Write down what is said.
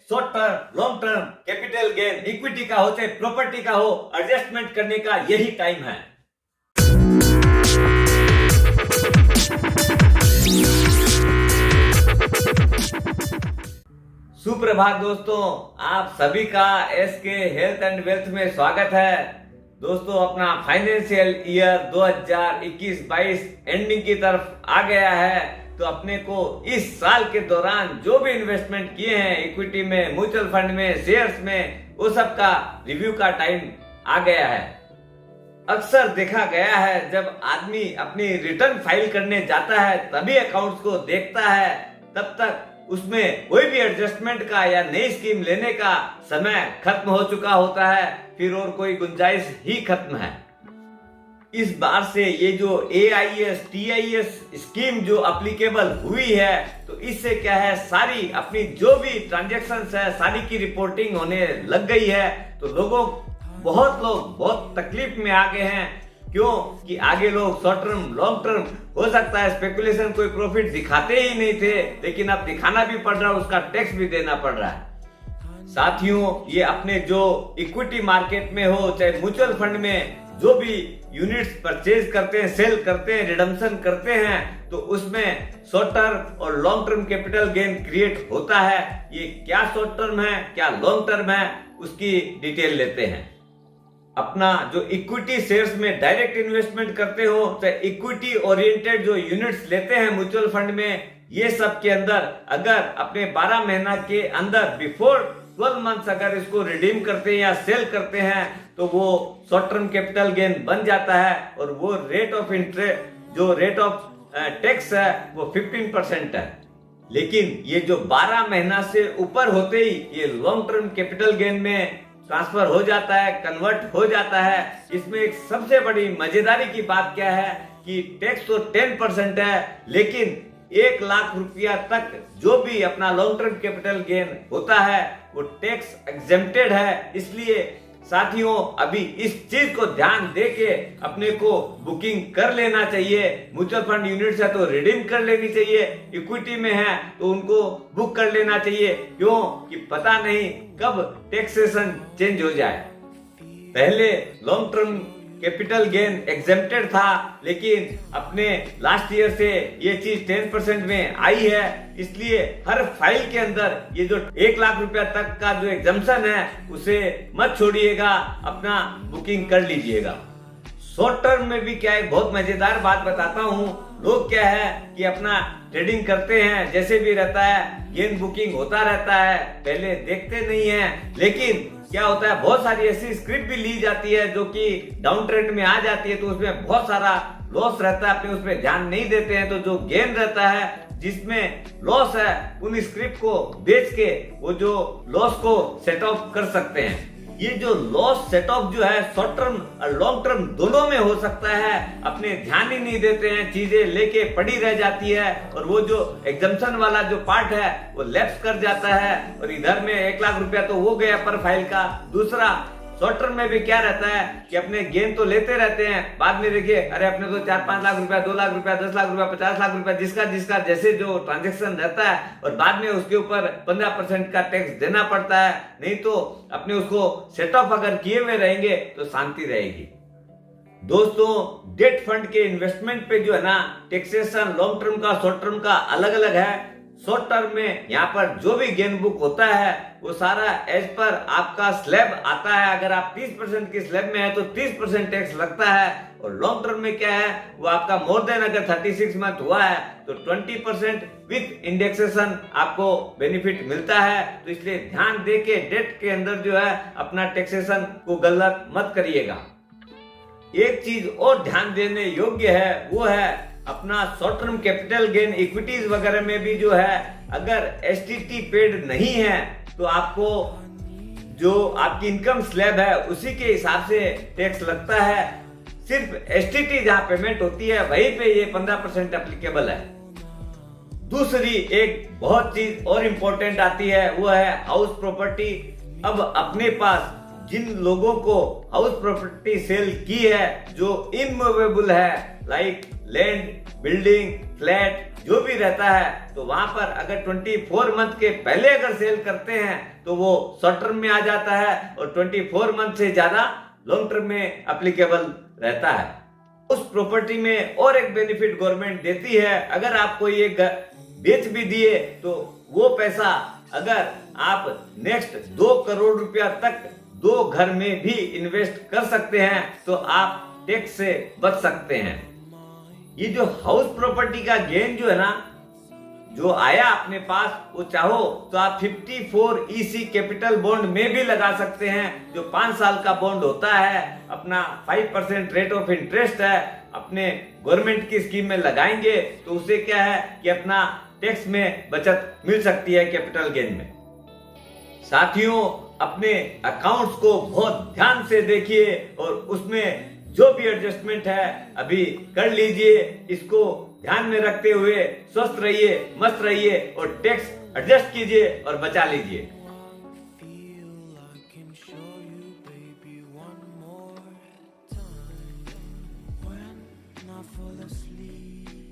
Short term, long term, capital gain, equity का हो चाहे प्रॉपर्टी का हो, एडजस्टमेंट करने का यही टाइम है। सुप्रभात दोस्तों, आप सभी का एसके हेल्थ एंड वेल्थ में स्वागत है। दोस्तों, अपना फाइनेंशियल ईयर 2021-22 एंडिंग की तरफ आ गया है, तो अपने को इस साल के दौरान जो भी इन्वेस्टमेंट किए हैं इक्विटी में, म्यूचुअल फंड में, शेयर्स में, वो सब का रिव्यू का टाइम आ गया है। अक्सर देखा गया है जब आदमी अपनी रिटर्न फाइल करने जाता है तभी अकाउंट्स को देखता है, तब तक उसमें कोई भी एडजस्टमेंट का या नई स्कीम लेने का समय खत्म हो चुका होता है, फिर और कोई गुंजाइश ही खत्म है। इस बार से ये जो AIS, TIS स्कीम जो एप्लीकेबल हुई है, तो इससे क्या है, सारी अपनी जो भी ट्रांजैक्शंस है सारी की रिपोर्टिंग होने लग गई है। तो बहुत लोग बहुत तकलीफ में आ गए हैं। क्यों कि आगे लोग शॉर्ट टर्म, लॉन्ग टर्म, हो सकता है स्पेकुलेशन कोई प्रॉफिट दिखाते ही नहीं थे, लेकिन अब दिखाना भी पड़ रहा है, उसका टैक्स भी देना पड़ रहा है। साथियों, ये अपने जो इक्विटी मार्केट में हो चाहे म्यूचुअल फंड में जो भी यूनिट्स परचेज करते हैं, सेल करते हैं, रिडम्पशन करते हैं, तो उसमें शॉर्ट टर्म और long term capital gain create होता है। ये क्या शॉर्ट टर्म है, क्या लॉन्ग टर्म है, उसकी डिटेल लेते हैं। अपना जो इक्विटी शेयर्स में डायरेक्ट इन्वेस्टमेंट करते हो चाहे इक्विटी ओरिएंटेड जो यूनिट्स लेते हैं म्यूचुअल फंड में, ये सब के अंदर अगर अपने 12 महीना के अंदर बिफोर 12 मंथ्स अगर इसको रिडीम करते हैं या सेल करते हैं, तो वो शॉर्ट टर्म कैपिटल गेन बन जाता है और वो रेट ऑफ इंटरेस्ट जो रेट ऑफ टैक्स है वो 15% है। लेकिन ये जो 12 महीना से ऊपर होते ही ये लॉन्ग टर्म कैपिटल गेन में ट्रांसफर हो जाता है, कन्वर्ट हो जाता है। इसमें एक सबसे बड़ी मजेदारी की बात क्या है कि टैक्स तो 10% है, लेकिन 1 लाख रुपया तक जो भी अपना लॉन्ग टर्म कैपिटल गेन होता है वो टैक्स एग्जेम्प्टेड है। इसलिए साथियों, अभी इस चीज को ध्यान देके अपने को बुकिंग कर लेना चाहिए। म्यूचुअल फंड यूनिट्स है तो रिडीम कर लेनी चाहिए, इक्विटी में है तो उनको बुक कर लेना चाहिए। क्यों कि पता नहीं कब टैक्सेशन चेंज हो जाए। पहले long term capital gain exempted था, लेकिन अपने लास्ट ईयर से ये चीज 10% में आई है। इसलिए हर फाइल के अंदर ये जो 1 लाख रुपया तक का जो एग्जम्पशन है उसे मत छोड़िएगा, अपना बुकिंग कर लीजिएगा। शॉर्ट टर्म में भी क्या है, बहुत मजेदार बात बताता हूँ। लोग क्या है कि अपना ट्रेडिंग करते हैं, जैसे भी रहता है गेन बुकिंग होता रहता है, पहले देखते नहीं है। लेकिन क्या होता है, बहुत सारी ऐसी स्क्रिप्ट भी ली जाती है जो कि डाउन ट्रेंड में आ जाती है, तो उसमें बहुत सारा लॉस रहता है, अपने उस पर ध्यान नहीं देते हैं। तो जो गेन रहता है, जिसमें लॉस है, उन स्क्रिप्ट को बेच के वो जो लॉस को सेट ऑफ कर सकते हैं। ये जो लॉस सेट ऑफ जो है शॉर्ट टर्म और लॉन्ग टर्म दोनों में हो सकता है। अपने ध्यान ही नहीं देते हैं, चीजें लेके पड़ी रह जाती है और वो जो एग्जम्पशन वाला जो पार्ट है वो लैप्स कर जाता है और इधर में 1 लाख रुपया तो हो गया पर फाइल का। दूसरा, शॉर्ट टर्म में भी क्या रहता है कि अपने गेन तो लेते रहते हैं, बाद में देखिए अरे अपने तो 4-5 लाख रुपया, 2 लाख रुपया, 10 लाख रुपया, 50 लाख रुपया, जिसका जैसे जो ट्रांजेक्शन रहता है, और बाद में उसके ऊपर 15% का टैक्स देना पड़ता है। नहीं तो अपने उसको सेट ऑफ अगर किए हुए रहेंगे तो शांति रहेगी। दोस्तों, डेट फंड के इन्वेस्टमेंट पे जो है ना, टैक्सेशन लॉन्ग टर्म का शॉर्ट टर्म का अलग अलग है। शॉर्ट टर्म में यहाँ पर जो भी गेन बुक होता है वो सारा एज पर आपका स्लैब आता है। अगर आप 30% के स्लैब में है तो 30% टैक्स लगता है। और लॉन्ग टर्म में क्या है, वो आपका मोर देन अगर 36 मंथ हुआ है तो 20% विथ इंडेक्सेशन आपको बेनिफिट मिलता है। तो इसलिए ध्यान दे के डेट के अंदर जो है अपना टैक्सेशन को गलत मत करिएगा। एक चीज और ध्यान देने योग्य है, वो है अपना short term capital gain equities वगैरह में भी जो है, अगर STT पेड नहीं है तो आपको जो आपकी इनकम स्लैब है उसी के हिसाब से टैक्स लगता है। सिर्फ STT जहां पेमेंट होती है वहीं पे ये 15% एप्लीकेबल है। दूसरी एक बहुत चीज और इम्पोर्टेंट आती है, वो है हाउस प्रॉपर्टी। अब अपने पास जिन लोगों को हाउस प्रॉपर्टी सेल की है जो इनमूवेबल है, लाइक लैंड, बिल्डिंग, फ्लैट जो भी रहता है, तो वहां पर अगर 24 मंथ के पहले अगर सेल करते हैं तो वो शॉर्ट टर्म में आ जाता है और 24 मंथ से ज्यादा लॉन्ग टर्म में एप्लीकेबल रहता है। उस प्रॉपर्टी में और एक बेनिफिट गवर्नमेंट देती है, अगर आप कोई एक बेच भी दिए तो वो पैसा अगर आप नेक्स्ट 2 करोड़ रुपया तक 2 घर में भी इन्वेस्ट कर सकते हैं तो आप टैक्स से बच सकते हैं। ये जो हाउस प्रॉपर्टी का गेन जो है ना, जो आया अपने पास, वो चाहो तो आप 54 EC कैपिटल बॉन्ड में भी लगा सकते हैं, जो 5 साल का बॉन्ड होता है, अपना 5% रेट ऑफ इंटरेस्ट है, अपने गवर्नमेंट की स्कीम में लगाएंगे तो उससे क्या है कि अपना टैक्स में बचत मिल सकती है कैपिटल गेन में। साथियों, अपने अकाउंट्स को बहुत ध्यान से देखिए और उसमें जो भी एडजस्टमेंट है अभी कर लीजिए। इसको ध्यान में रखते हुए स्वस्थ रहिए, मस्त रहिए और टैक्स एडजस्ट कीजिए और बचा लीजिए। fall asleep.